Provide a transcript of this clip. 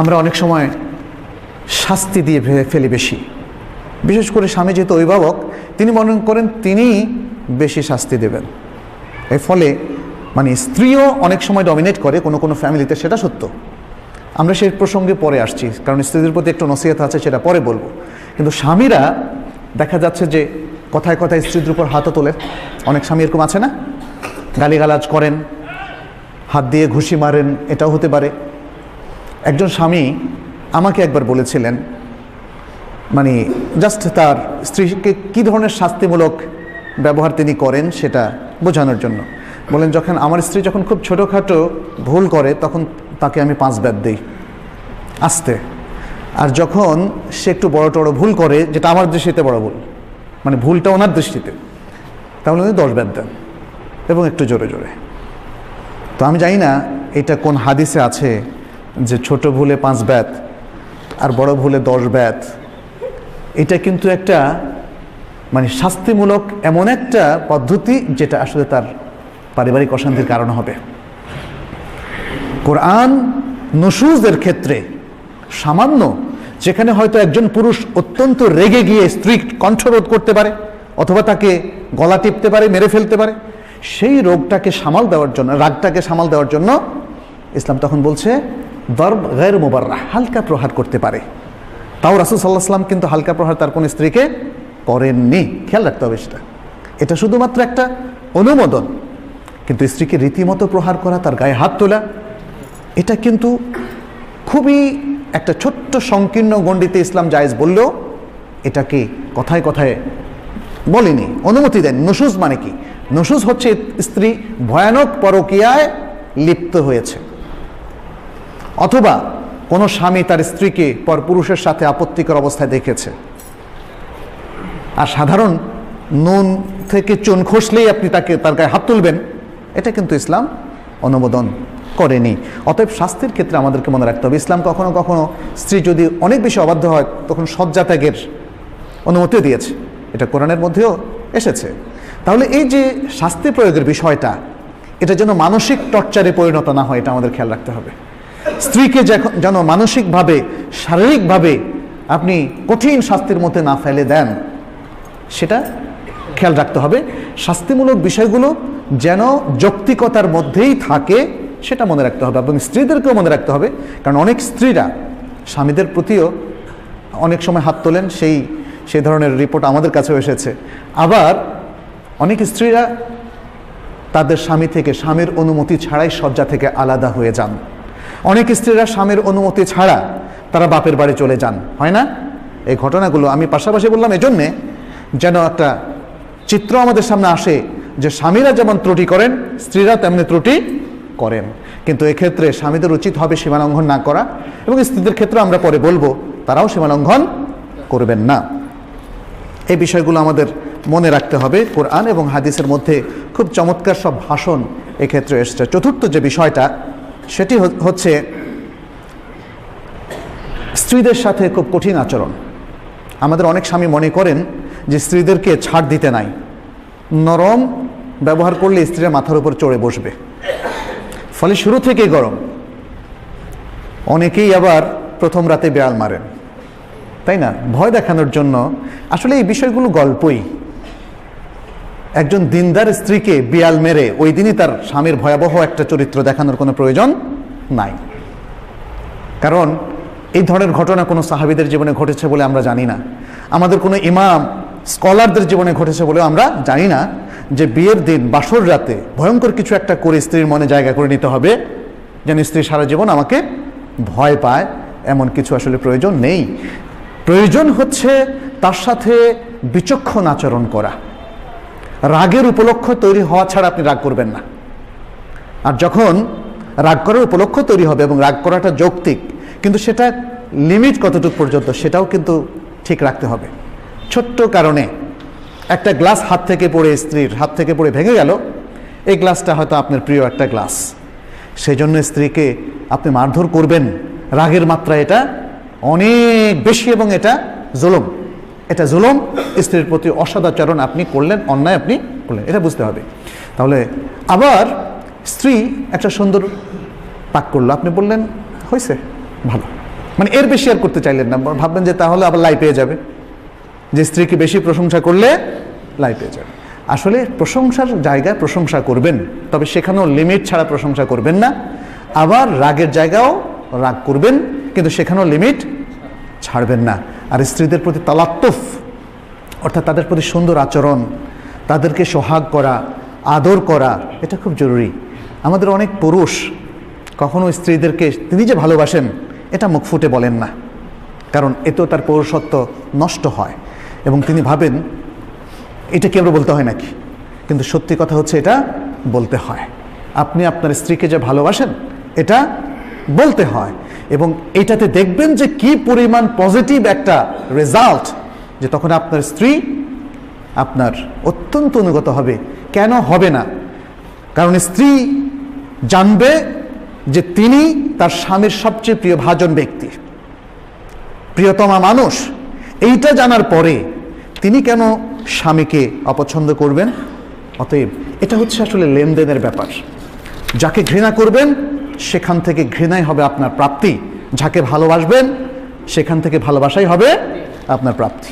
আমরা অনেক সময় শাস্তি দিয়ে ফেলি বেশি, বিশেষ করে স্বামী যেহেতু অভিভাবক, তিনি মনে করেন তিনি বেশি শাস্তি দেবেন। এর ফলে মানে স্ত্রীও অনেক সময় ডমিনেট করে কোনো কোনো ফ্যামিলিতে, সেটা সত্য। আমরা সেই প্রসঙ্গে পরে আসছি, কারণ স্ত্রীদের প্রতি একটু নসিহত আছে, সেটা পরে বলবো। কিন্তু স্বামীরা দেখা যাচ্ছে যে কথায় কথায় স্ত্রীদের উপর হাতও তোলে। অনেক স্বামী এরকম আছে না, গালিগালাজ করেন, হাত দিয়ে ঘুষি মারেন, এটাও হতে পারে। একজন স্বামী আমাকে একবার বলেছিলেন, মানে জাস্ট তার স্ত্রীকে কী ধরনের শাস্তিমূলক ব্যবহার তিনি করেন সেটা বোঝানোর জন্য বলেন, যখন আমার স্ত্রী যখন খুব ছোটোখাটো ভুল করে তখন তাকে আমি 5 বেত দিই আস্তে, আর যখন সে একটু বড় টড়ো ভুল করে, যেটা আমার দৃষ্টিতে বড় ভুল, মানে ভুলটা ওনার দৃষ্টিতে, তাহলে উনি 10 বেত দেন এবং একটু জোরে জোরে। তো আমি জানি না এটা কোন হাদিসে আছে যে ছোট ভুলে 5 বেত আর বড় ভুলে 10 বেত। এটা কিন্তু একটা মানে শাস্তিমূলক এমন একটা পদ্ধতি যেটা আসলে তার পারিবারিক অশান্তির কারণ হবে। কোরআন নুশুজের ক্ষেত্রে সামান্য, যেখানে হয়তো একজন পুরুষ অত্যন্ত রেগে গিয়ে স্ত্রী কণ্ঠরোধ করতে পারে অথবা তাকে গলা টিপতে পারে, মেরে ফেলতে পারে, সেই রাগটাকে সামাল দেওয়ার জন্য ইসলাম তখন বলছে দরব গায়র মুবাররাহ, হালকা প্রহার করতে পারে। তাও রাসূল সাল্লাল্লাহু আলাইহি ওয়াসাল্লাম কিন্তু হালকা প্রহার তার কোন স্ত্রীকে করেননি। খেয়াল রাখতে হবে সেটা। এটা শুধুমাত্র একটা অনুমোদন, কিন্তু স্ত্রীকে রীতিমতো প্রহার করা, তার গায়ে হাত তোলা, এটা কিন্তু খুবই একটা ছোট্ট সংকীর্ণ গণ্ডিতে ইসলাম জায়েজ বললেও এটাকে কথায় কথায় বলেনি, অনুমতি দেন। নুশুজ মানে কি? নুশুজ হচ্ছে স্ত্রী ভয়ানক পরকীয়ায় লিপ্ত হয়েছে, অথবা কোনো স্বামী তার স্ত্রীকে পরপুরুষের সাথে আপত্তিকর অবস্থায় দেখেছে। আর সাধারণ নুন থেকে চুন খসলেই আপনি তার গায়ে হাত তুলবেন, এটা কিন্তু ইসলাম অনুমোদন করেনি। অতএব শাস্তির ক্ষেত্রে আমাদেরকে মনে রাখতে হবে, ইসলাম কখনো কখনো স্ত্রী যদি অনেক বেশি অবাধ্য হয় তখন শয্যা ত্যাগের অনুমতিও দিয়েছে, এটা কোরআনের মধ্যেও এসেছে। তাহলে এই যে শাস্তি প্রয়োগের বিষয়টা, এটা যেন মানসিক টর্চারে পরিণত না হয়, এটা আমাদের খেয়াল রাখতে হবে। স্ত্রীকে যেন মানসিকভাবে, শারীরিকভাবে আপনি কঠিন শাস্তির মধ্যে না ফেলে দেন, সেটা খেয়াল রাখতে হবে। শাস্তিমূলক বিষয়গুলো যেন যৌক্তিকতার মধ্যেই থাকে, সেটা মনে রাখতে হবে, এবং স্ত্রীদেরকেও মনে রাখতে হবে। কারণ অনেক স্ত্রীরা স্বামীদের প্রতিও অনেক সময় হাত তোলেন, সেই ধরনের রিপোর্ট আমাদের কাছেও এসেছে। আবার অনেক স্ত্রীরা তাদের স্বামী থেকে, স্বামীর অনুমতি ছাড়াই শয্যা থেকে আলাদা হয়ে যান। অনেক স্ত্রীরা স্বামীর অনুমতি ছাড়া তারা বাপের বাড়ি চলে যান, হয় না? এই ঘটনাগুলো আমি পাশাপাশি বললাম এজন্যে যেন একটা চিত্র আমাদের সামনে আসে যে স্বামীরা যেমন ত্রুটি করেন, স্ত্রীরা তেমনি ত্রুটি করেন। কিন্তু এক্ষেত্রে স্বামীদের উচিত হবে সীমালঙ্ঘন না করা, এবং স্ত্রীদের ক্ষেত্রে আমরা পরে বলবো তারাও সীমালঙ্ঘন করবেন না। এই বিষয়গুলো আমাদের মনে রাখতে হবে। কোরআন এবং হাদিসের মধ্যে খুব চমৎকার সব ভাষণ এক্ষেত্রে এসেছে। চতুর্থ যে বিষয়টা, সেটি হচ্ছে স্ত্রীদের সাথে খুব কঠিন আচরণ। আমাদের অনেক স্বামী মনে করেন যে স্ত্রীদেরকে ছাড় দিতে নাই, নরম ব্যবহার করলে স্ত্রীরা মাথার উপর চড়ে বসবে, ফলে শুরু থেকেই গরম। অনেকেই আবার প্রথম রাতে বেড়াল মারেন, তাই না? ভয় দেখানোর জন্য। আসলে এই বিষয়গুলো গল্পই। একজন দিনদার স্ত্রীকে বিড়াল মেরে ওই দিনই তার স্বামীর ভয়াবহ একটা চরিত্র দেখানোর কোনো প্রয়োজন নাই। কারণ এই ধরনের ঘটনা কোনো সাহাবীদের জীবনে ঘটেছে বলে আমরা জানি না, আমাদের কোনো ইমাম স্কলারদের জীবনে ঘটেছে বলে আমরা জানি না যে বিয়ের দিন বাসর রাতে ভয়ঙ্কর কিছু একটা করে স্ত্রীর মনে জায়গা করে নিতে হবে যেন স্ত্রী সারা জীবন আমাকে ভয় পায়, এমন কিছু আসলে প্রয়োজন নেই। প্রয়োজন হচ্ছে তার সাথে বিচক্ষণ আচরণ করা। রাগের উপলক্ষ তৈরি হওয়া ছাড়া আপনি রাগ করবেন না। আর যখন রাগ করার উপলক্ষ তৈরি হবে এবং রাগ করাটা যৌক্তিক, কিন্তু সেটা লিমিট কতটুকু পর্যন্ত সেটাও কিন্তু ঠিক রাখতে হবে। ছোট্ট কারণে একটা গ্লাস হাত থেকে পড়ে, স্ত্রীর হাত থেকে পড়ে ভেঙে গেল, এই গ্লাসটা হয়তো আপনার প্রিয় একটা গ্লাস, সেই জন্য স্ত্রীকে আপনি মারধর করবেন, রাগের মাত্রা এটা অনেক বেশি এবং এটা জুলুম। এটা জুলুম, স্ত্রীর প্রতি অসদাচরণ আপনি করলেন, অন্যায় আপনি করলেন, এটা বুঝতে হবে। তাহলে আবার স্ত্রী একটা সুন্দর পাক করলো, আপনি বললেন হয়েছে, ভালো, মানে এর বেশি আর করতে চাইলেন না, ভাববেন যে তাহলে আবার লাই পেয়ে যাবে, যে স্ত্রীকে বেশি প্রশংসা করলে লাই পেয়ে যাবে। আসলে প্রশংসার জায়গায় প্রশংসা করবেন, তবে সেখানেও লিমিট ছাড়া প্রশংসা করবেন না। আবার রাগের জায়গাও রাগ করবেন, কিন্তু সেখানেও লিমিট ছাড়বেন না। আর স্ত্রীদের প্রতি তালাত্তুফ, অর্থাৎ তাদের প্রতি সুন্দর আচরণ, তাদেরকে সোহাগ করা, আদর করা, এটা খুব জরুরি। আমাদের অনেক পুরুষ কখনো স্ত্রীদেরকে তিনি যে ভালোবাসেন এটা মুখ ফুটে বলেন না, কারণ এতেও তার পৌরুষত্ব নষ্ট হয় এবং তিনি ভাবেন এটা কি আমরা বলতে হয় নাকি, কিন্তু সত্যি কথা হচ্ছে এটা বলতে হয়। আপনি আপনার স্ত্রীকে যে ভালোবাসেন এটা বলতে হয়, এবং এটাতে দেখবেন যে কি পরিমাণ পজিটিভ একটা রেজাল্ট, যে তখন আপনার স্ত্রী আপনার অত্যন্ত অনুগত হবে। কেন হবে না? কারণ স্ত্রী জানবে যে তিনি তার স্বামীর সবচেয়ে প্রিয় ভাজন ব্যক্তি, প্রিয়তমা মানুষ। এইটা জানার পরে তিনি কেন স্বামীকে অপছন্দ করবেন? অতএব এটা হচ্ছে আসলে লেনদেনের ব্যাপার। যাকে ঘৃণা করবেন সেখান থেকে ঘৃণাই হবে আপনার প্রাপ্তি, যাকে ভালোবাসবেন সেখান থেকে ভালোবাসাই হবে আপনার প্রাপ্তি।